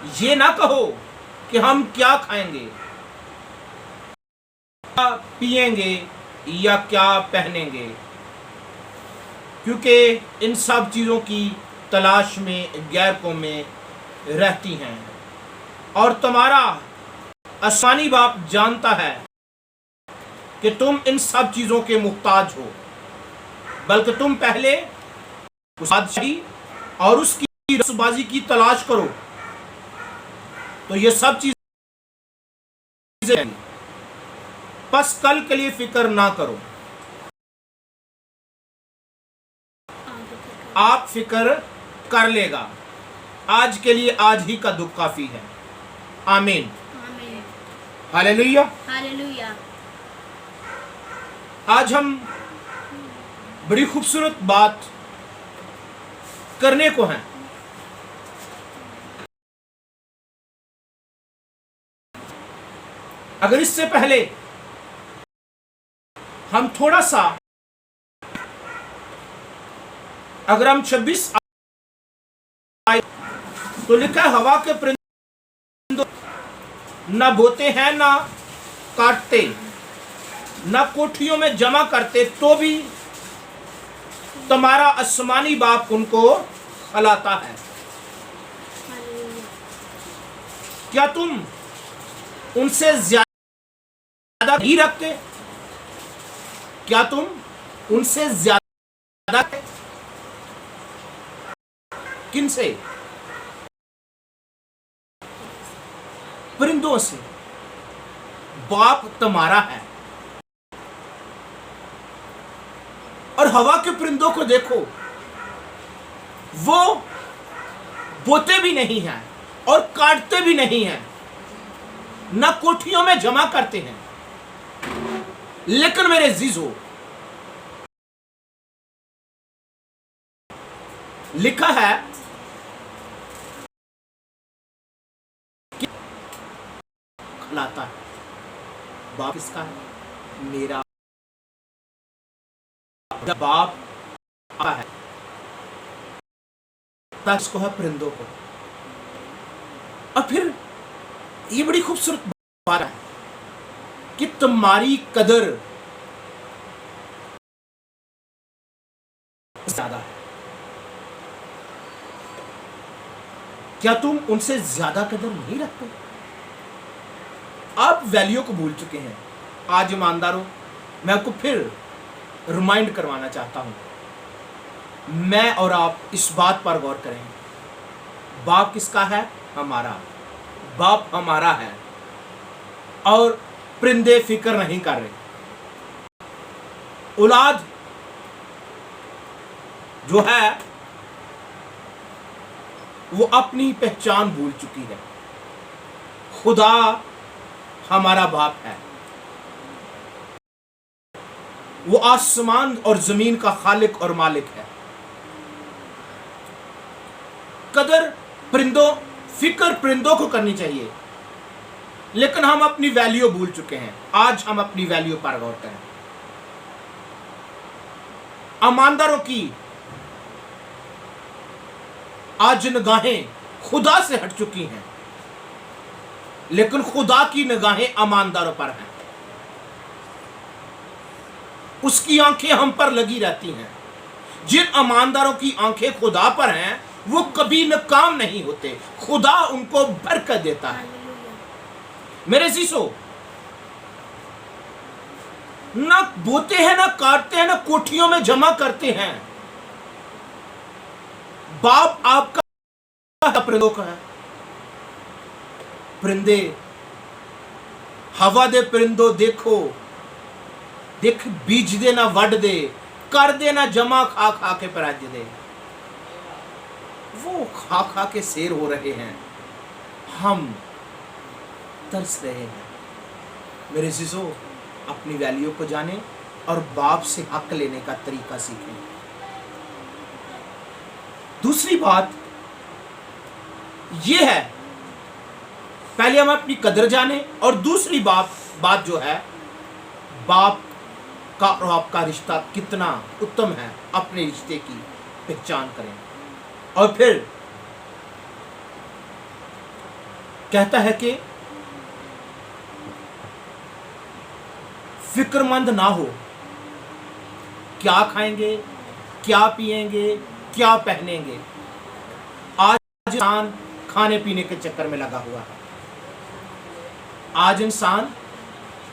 ये ना कहो कि हम क्या खाएंगे, क्या पिएंगे या क्या पहनेंगे, क्योंकि इन सब चीज़ों की तलाश में गैर कौमें रहती हैं। और तुम्हारा आसमानी बाप जानता है कि तुम इन सब चीज़ों के मुहताज हो, बल्कि तुम पहले उस बादशाही और उसकी रसबाजी की तलाश करो, तो ये सब चीजें। बस कल के लिए फिक्र ना करो, आप फिक्र कर लेगा, आज के लिए आज ही का दुख काफी है। आमीन, हालेलुया, हालेलुया। आज हम बड़ी खूबसूरत बात करने को हैं। अगर इससे पहले हम थोड़ा सा, अगर हम 26 तो लिखा है, हवा के परिंदों न बोते हैं ना काटते, न कोठियों में जमा करते, तो भी तुम्हारा आसमानी बाप उनको खिलाता है। क्या तुम उनसे ज्यादा नहीं रखते? क्या तुम उनसे ज्यादा? किन से? परिंदों से। बाप तुम्हारा है। और हवा के परिंदों को देखो, वो बोते भी नहीं हैं और काटते भी नहीं हैं, न कोठियों में जमा करते हैं, लेकिन मेरे जीजो, लिखा है कि खिलाता है। बाप किसका है? मेरा। जब बाप आता है इसको है परिंदों को। और फिर ये बड़ी खूबसूरत बात है कि तुम्हारी कदर ज्यादा है। क्या तुम उनसे ज्यादा कदर नहीं रखते? आप वैल्यू को भूल चुके हैं। आज ईमानदारों, मैं आपको फिर रिमाइंड करवाना चाहता हूं, मैं और आप इस बात पर गौर करें। बाप किसका है? हमारा। बाप हमारा है और परिंदे फिक्र नहीं कर रहे। औलाद जो है वो अपनी पहचान भूल चुकी है। खुदा हमारा बाप है, वो आसमान और जमीन का खालिक और मालिक है। कदर परिंदों, फिक्र परिंदों को करनी चाहिए, लेकिन हम अपनी वैल्यू भूल चुके हैं। आज हम अपनी वैल्यू पर गौर करें। ईमानदारों की आज निगाहें खुदा से हट चुकी हैं, लेकिन खुदा की निगाहें ईमानदारों पर हैं। उसकी आंखें हम पर लगी रहती हैं। जिन ईमानदारों की आंखें खुदा पर हैं, वो कभी नाकाम नहीं होते। खुदा उनको बरकत देता है। मेरे जीसो, ना बोते हैं, ना काटते हैं, ना कोठियों में जमा करते हैं। बाप आपका परिंदों का है। परिंदे, हवा दे परिंदों देखो, देख बीज दे ना वड दे, कर दे ना जमा, खा खा के पराज दे। वो खा खा के शेर हो रहे हैं, हम तरस रहे हैं। मेरे जीजो, अपनी वैल्यू को जाने और बाप से हक लेने का तरीका सीखें। दूसरी बात यह है, पहले हम अपनी कदर जाने, और दूसरी बात जो है, बाप का और आपका रिश्ता कितना उत्तम है, अपने रिश्ते की पहचान करें। और फिर कहता है कि फिक्रमंद ना हो, क्या खाएंगे, क्या पिएंगे, क्या पहनेंगे। आज इंसान खाने पीने के चक्कर में लगा हुआ है। आज इंसान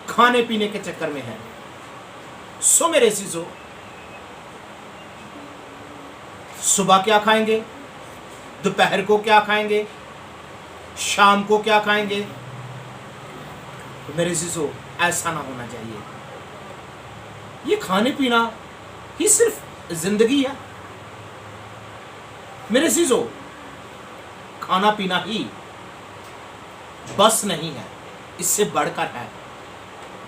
खाने पीने के चक्कर में है। सो मेरे अजीजों, सुबह क्या खाएंगे, दोपहर को क्या खाएंगे, शाम को क्या खाएंगे। तो मेरे अजीजों, ऐसा ना होना चाहिए। ये खाने पीना ही सिर्फ जिंदगी है। मेरे अजीजों, खाना पीना ही बस नहीं है, इससे बढ़कर है।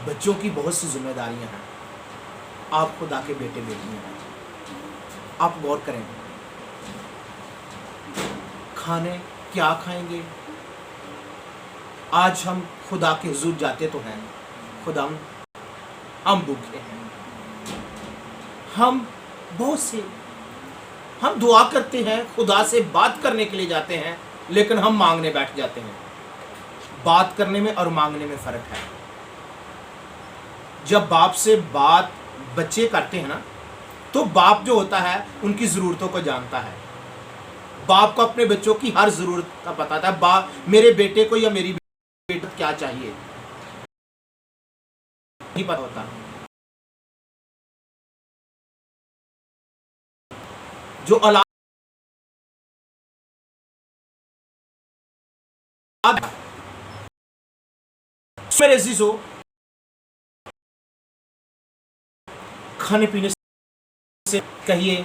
बच्चों की बहुत सी जिम्मेदारियां हैं। आप खुदा के बेटे बेटियां हैं। आप गौर करें, खाने क्या खाएंगे। आज हम खुदा के हुजूर जाते तो हैं, खुदा हम भूखे हैं। हम बहुत से हम दुआ करते हैं, खुदा से बात करने के लिए जाते हैं, लेकिन हम मांगने बैठ जाते हैं। बात करने में और मांगने में फर्क है। जब बाप से बात बच्चे करते हैं ना, तो बाप जो होता है उनकी ज़रूरतों को जानता है। बाप को अपने बच्चों की हर ज़रूरत का पता था। बाप मेरे बेटे को या मेरी बेटी को क्या चाहिए नहीं पता होता। जो औलाद मेरे अजीजों, खाने पीने से कहिए,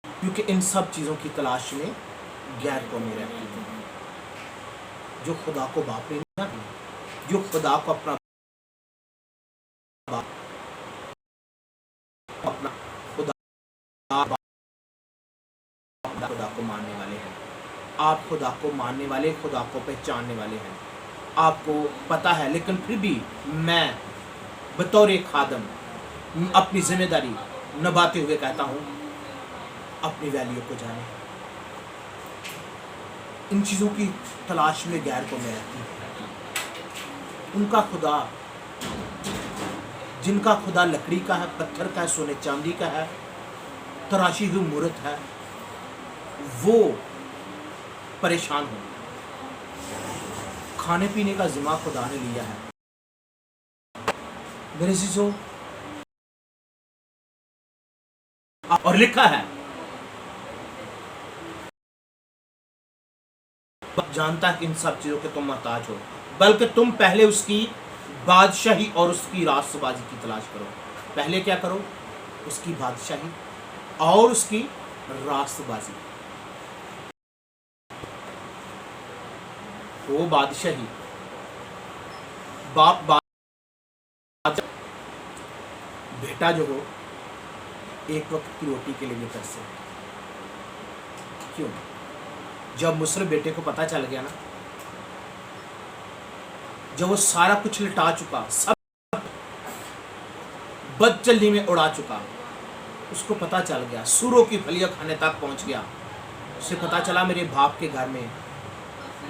क्योंकि इन सब चीज़ों की तलाश में गैर कौमें रहती हैं, जो खुदा को बाप ने नहीं दिया, जो खुदा को अपना बाप, अपना खुदा को मानने वाले हैं। आप खुदा को मानने वाले, खुदा को पहचानने वाले हैं। आपको पता है, लेकिन फिर भी मैं बतौर एक खादम अपनी जिम्मेदारी निभाते हुए कहता हूँ, अपनी वैल्यू को जाने। इन चीज़ों की तलाश में गैर को मैं रहती हूँ। उनका खुदा, जिनका खुदा लकड़ी का है, पत्थर का है, सोने चांदी का है, तराशी हुई मूर्त है, वो परेशान हो। खाने पीने का जिम्मा खुदा ने लिया है। मेरे अजीजों, और लिखा है, जानता है कि इन सब चीजों के तुम मोहताज हो, बल्कि तुम पहले उसकी बादशाही और उसकी रास्तबाजी की तलाश करो। पहले क्या करो? उसकी बादशाही और उसकी रास्तबाजी। वो बादशाही, बाप बेटा जो हो, एक वक्त की रोटी के लिए भी तरसे। क्यों? जब मुसर बेटे को पता चल गया ना, जब वो सारा कुछ लुटा चुका, सब बदचल्ली में उड़ा चुका, उसको पता चल गया, सूरों की फलियां खाने तक पहुंच गया। उसे पता चला मेरे बाप के घर में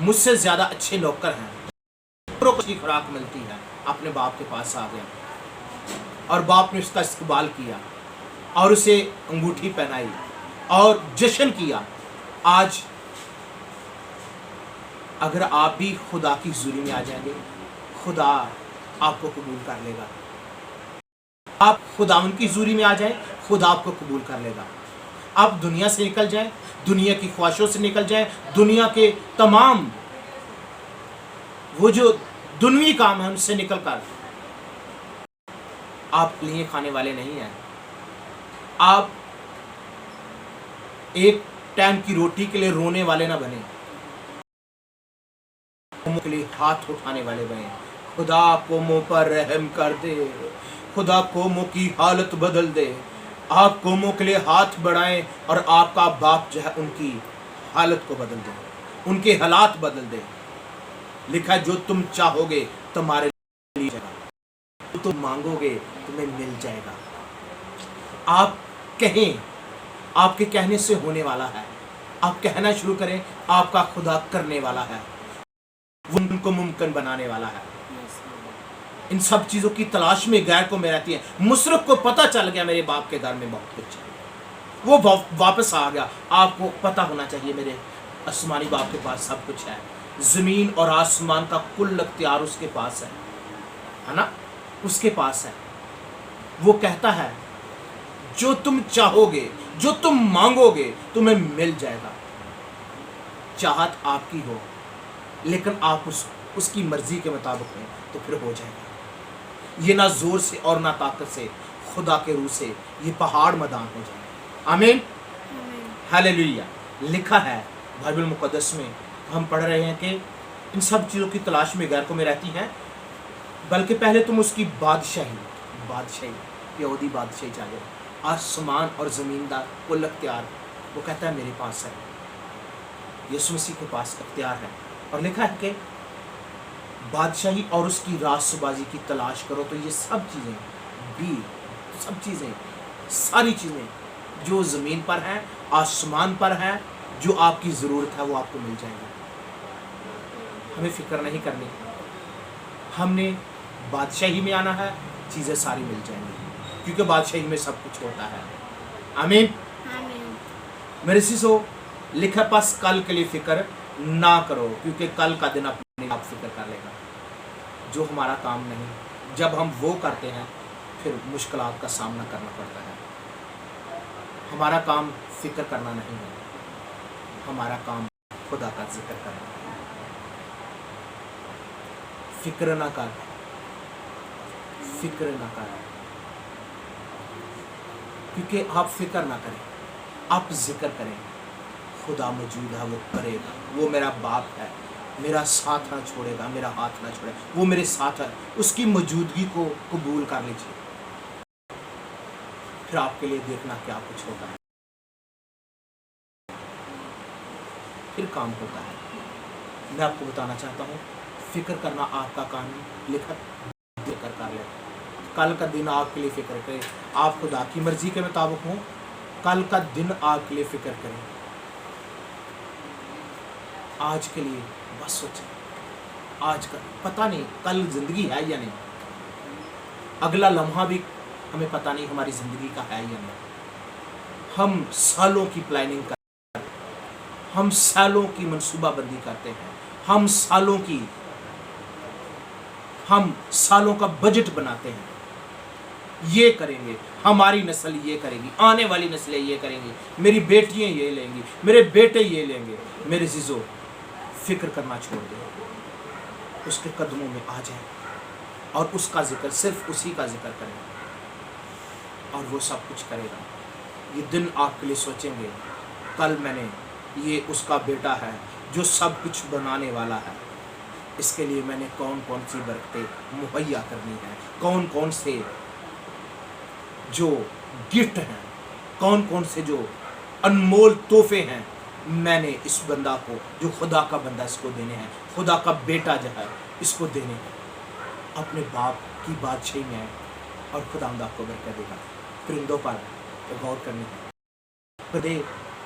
मुझसे ज्यादा अच्छे नौकर हैं, सूरों को अच्छी खुराक मिलती है। अपने बाप के पास आ गया और बाप ने उसका इस्तकबाल किया और उसे अंगूठी पहनाई और जश्न किया। आज अगर आप भी खुदा की हुजूरी में आ जाएंगे, खुदा आपको कबूल कर लेगा। आप खुदा उनकी हुजूरी में आ जाएं, खुदा आपको कबूल कर लेगा। आप दुनिया से निकल जाएं, दुनिया की ख्वाहिशों से निकल जाएं, दुनिया के तमाम वो जो दुनियावी काम है उनसे निकल कर आप लिए खाने वाले नहीं हैं। आप एक टाइम की रोटी के लिए रोने वाले ना बने, के लिए हाथ उठाने वाले बने। खुदा कौमों पर रहम कर दे, खुदा कौमों की हालत बदल दे। आप कौमों के लिए हाथ बढ़ाएं और आपका बाप जो है उनकी हालत को बदल दे, उनके हालात बदल दे। लिखा, जो तुम चाहोगे तुम्हारे लिए जाएगा, जो तुम मांगोगे तुम्हें मिल जाएगा। आप कहें, आपके कहने से होने वाला है। आप कहना शुरू करें, आपका खुदा करने वाला है, वो उनको मुमकिन बनाने वाला है। इन सब चीजों की तलाश में गैर को में रहती है। मुशरक को पता चल गया मेरे बाप के घर में बहुत कुछ है, वो वापस आ गया। आपको पता होना चाहिए मेरे आसमानी बाप के पास सब कुछ है। जमीन और आसमान का कुल अख्तियार उसके पास है ना, उसके पास है। वो कहता है जो तुम चाहोगे, जो तुम मांगोगे, तुम्हें मिल जाएगा। चाहत आपकी हो, लेकिन आप उसकी मर्जी के मुताबिक हैं तो फिर हो जाएगा। ये ना जोर से और ना ताकत से, खुदा के रूह से ये पहाड़ मैदान हो जाएगा। आमीन, हालेलुया। लिखा है बाइबल मुकद्दस में, हम पढ़ रहे हैं कि इन सब चीज़ों की तलाश में गैर में रहती हैं, बल्कि पहले तुम उसकी बादशाही यहूदी बादशाही चाहिए। आसमान और ज़मीन का कुल अख्तियार वो कहता है मेरे पास है, यीशु मसीह के पास अख्तियार है। और लिखा है कि बादशाही और उसकी रास्तबाजी की तलाश करो तो ये सब चीज़ें सारी चीज़ें जो ज़मीन पर हैं, आसमान पर हैं, जो आपकी ज़रूरत है वो आपको मिल जाएगी। हमें फिक्र नहीं करनी, हमने बादशाही में आना है, चीज़ें सारी मिल जाएंगी, क्योंकि बादशाही में सब कुछ होता है। आमीन, मेरे सीसो लिखा पास कल के लिए फिक्र ना करो, क्योंकि कल का दिन अपने आप फिक्र कर लेगा। जो हमारा काम नहीं, जब हम वो करते हैं फिर मुश्किलात का सामना करना पड़ता है। हमारा काम फिक्र करना नहीं है, हमारा काम खुदा का जिक्र करना है। फिक्र ना कर, क्योंकि आप फिक्र ना करें, आप जिक्र करें। खुदा मौजूद है, वो करेगा। वो मेरा बाप है, मेरा साथ ना छोड़ेगा, मेरा हाथ ना छोड़ेगा, वो मेरे साथ है। उसकी मौजूदगी को कबूल कर लीजिए, फिर आपके लिए देखना क्या कुछ होता है, फिर काम होता है। मैं आपको बताना चाहता हूँ, फिक्र करना आपका काम है। लिखा फिक्र कर ले, कल का दिन आपके लिए फिक्र करें। आप खुदा की मर्जी के मुताबिक हो, कल का दिन आपके लिए फिक्र करें। आज के लिए बस सोचें, आज का पता नहीं कल जिंदगी है या नहीं, अगला लम्हा भी हमें पता नहीं हमारी जिंदगी का है या नहीं। हम सालों की प्लानिंग करते हैं, हम सालों की मनसूबाबंदी करते हैं, हम सालों का बजट बनाते हैं। ये करेंगे, हमारी नस्ल ये करेगी, आने वाली नस्लें ये करेंगी, मेरी बेटियां ये लेंगी, मेरे बेटे ये लेंगे। मेरे जीजो, फिक्र करना छोड़ दो, उसके कदमों में आ जाए और उसका जिक्र, सिर्फ उसी का जिक्र करें और वो सब कुछ करेगा। ये दिन आपके लिए सोचेंगे, कल मैंने, ये उसका बेटा है जो सब कुछ बनाने वाला है, इसके लिए मैंने कौन कौन सी बरकतें मुहैया करनी है, कौन कौन से जो गिफ्ट हैं, कौन कौन से जो अनमोल तोहफे हैं, मैंने इस बंदा को, जो खुदा का बंदा, इसको देने हैं, खुदा का बेटा जो है इसको देने हैं। अपने बाप की बादशाही में आए और खुदावंद आपको बरकत देगा। परिंदों पर गौर करनी है, परिंदे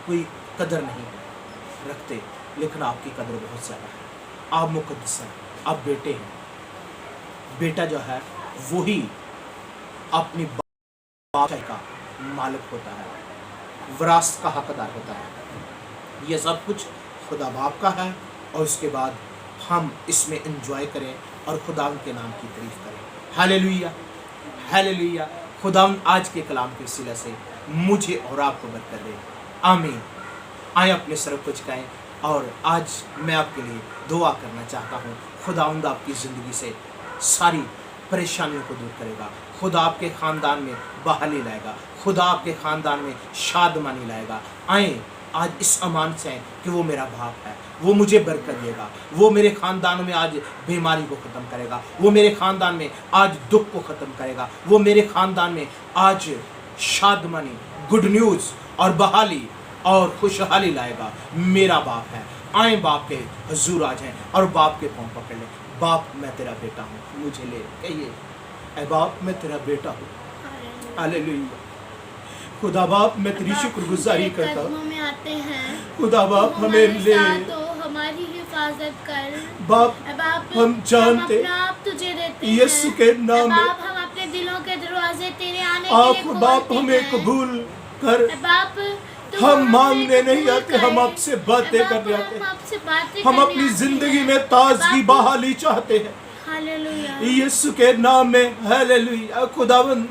कोई कदर नहीं रखते, लेकिन आपकी कदर बहुत ज़्यादा है। आप मुकद्दस हैं, आप बेटे हैं। बेटा जो है वही अपनी बादशाही का मालिक होता है, विरासत का हकदार होता है। ये सब कुछ खुदा बाप का है और उसके बाद हम इसमें एंजॉय करें और खुदा के नाम की तारीफ करें। Hallelujah, hallelujah. खुदा आज के कलाम के वसीले से मुझे और आपको बरकत दे। आमीन। आए अपने सर को झुकाएं और आज मैं आपके लिए दुआ करना चाहता हूँ। खुदावंद आपकी ज़िंदगी से सारी परेशानियों को दूर करेगा। खुदा आपके ख़ानदान में बहाली लाएगा, खुदा आपके ख़ानदान में शादमानी लाएगा। आए आज इस अमान से हैं कि वो मेरा बाप है, वो मुझे बरकत देगा, वो मेरे ख़ानदान में आज बीमारी को ख़त्म करेगा, वो मेरे ख़ानदान में आज दुख को ख़त्म करेगा, वो मेरे ख़ानदान में आज शादमानी, गुड न्यूज़ और बहाली और खुशहाली लाएगा। मेरा बाप है। आए बाप के हजूर आ जाएं और बाप के पाँव पकड़ लें। बाप मैं तेरा बेटा हूँ, मुझे ले। कहिए, ऐ बाप मैं तेरा बेटा हूँ। हालेलुया। खुदा बाप मैं तेरी शुक्रगुजारी करता हूँ। कदमों में आते हैं, खुदा बाप हमारे हमें ले साथ हो, हमारी हिफाजत कर। बाप, बाप हम जानते अपना आप तुझे देते हैं। यीशु के नाम में बाप हम अपने दिलों के दरवाजे तेरे आने के आप लिए बाप खोलते हमें हैं। कबूल कर। बाप तू हम हमें मांगने नहीं कबूल आते, कर। हम आपसे बातें बाप, करने आते हम हैं। आपसे बातें हम करने अपनी आते जिंदगी हैं। में ताजगी बाप, बहाली चाहते हैं हालेलुया। यीशु के नाम में। हालेलुया खुदावंद